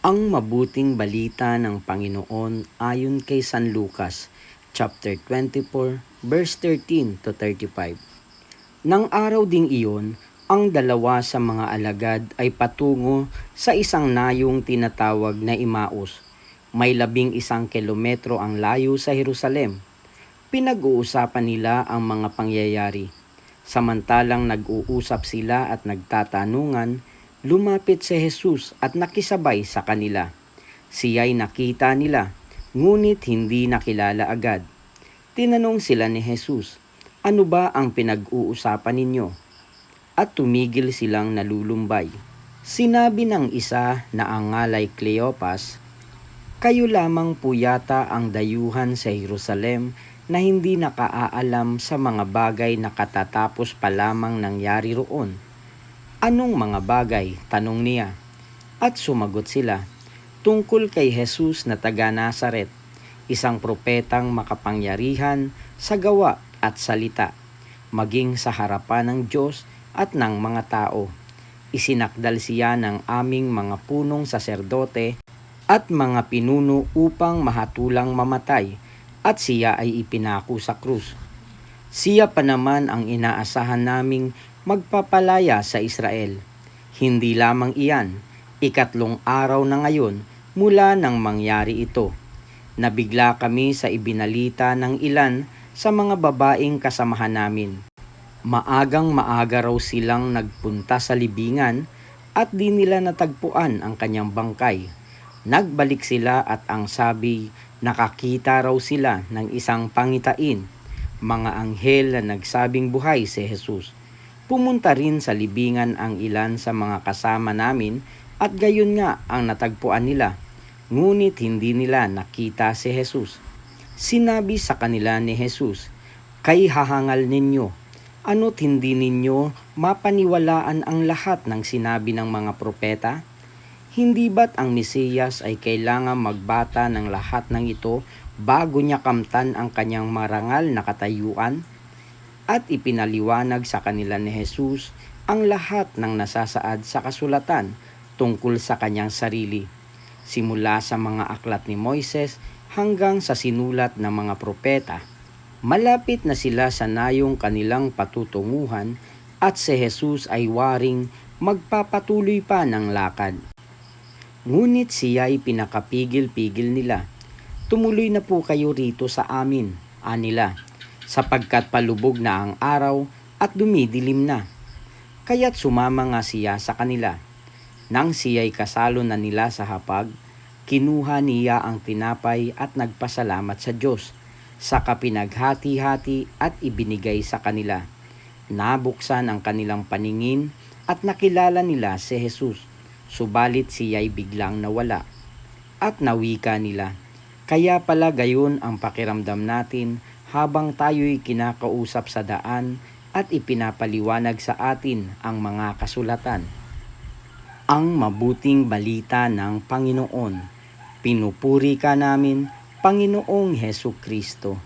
Ang mabuting balita ng Panginoon ayon kay San Lucas, chapter 24, verse 13 to 35. Nang araw ding iyon, ang dalawa sa mga alagad ay patungo sa isang nayong tinatawag na Imaus. May 11 kilometro ang layo sa Jerusalem. Pinag-uusapan nila ang mga pangyayari. Samantalang nag-uusap sila at nagtatanungan, lumapit si Jesus at nakisabay sa kanila. Siya'y nakita nila, ngunit hindi nakilala agad. Tinanong sila ni Jesus, "Ano ba ang pinag-uusapan ninyo?" At tumigil silang nalulumbay. Sinabi ng isa na ang ngalay Cleopas, "Kayo lamang po yata ang dayuhan sa Jerusalem na hindi nakaaalam sa mga bagay na katatapos pa lamang nangyari roon." "Anong mga bagay?" tanong niya. At sumagot sila, "Tungkol kay Jesus na taga Nazaret, isang propetang makapangyarihan sa gawa at salita, maging sa harapan ng Diyos at ng mga tao. Isinakdal siya ng aming mga punong saserdote at mga pinuno upang mahatulang mamatay, at siya ay ipinako sa krus. Siya pa naman ang inaasahan naming magpapalaya sa Israel. Hindi lamang iyan, 3 araw na ngayon mula nang mangyari ito. Nabigla kami sa ibinalita ng ilan sa mga babaeng kasamahan namin. Maagang maaga raw silang nagpunta sa libingan at di nila natagpuan ang kanyang bangkay. Nagbalik sila at ang sabi, nakakita raw sila ng isang pangitain, mga anghel na nagsabing buhay si Jesus. Pumunta rin sa libingan ang ilan sa mga kasama namin at gayon nga ang natagpuan nila, ngunit hindi nila nakita si Jesus. Sinabi sa kanila ni Jesus, "Kay hahangal ninyo, ano't hindi ninyo mapaniwalaan ang lahat ng sinabi ng mga propeta? Hindi ba't ang Mesiyas ay kailangan magbata ng lahat ng ito bago niya kamtan ang kanyang marangal na katayuan?" At ipinaliwanag sa kanila ni Jesus ang lahat ng nasasaad sa kasulatan tungkol sa kanyang sarili, simula sa mga aklat ni Moises hanggang sa sinulat ng mga propeta. Malapit na sila sa nayong kanilang patutunguhan at si Jesus ay waring magpapatuloy pa ng lakad. Ngunit siya ay pinakapigil-pigil nila. "Tumuloy na po kayo rito sa amin," anila, "sapagkat palubog na ang araw at dumidilim na." Kaya't sumama nga siya sa kanila. Nang siya'y kasalo na nila sa hapag, kinuha niya ang tinapay at nagpasalamat sa Diyos. Saka pinaghati-hati at ibinigay sa kanila. Nabuksan ang kanilang paningin at nakilala nila si Jesus, subalit siya'y biglang nawala. At nawika nila, "Kaya pala gayon ang pakiramdam natin habang tayo'y kinakausap sa daan at ipinapaliwanag sa atin ang mga kasulatan." Ang mabuting balita ng Panginoon. Pinupuri ka namin, Panginoong Hesukristo.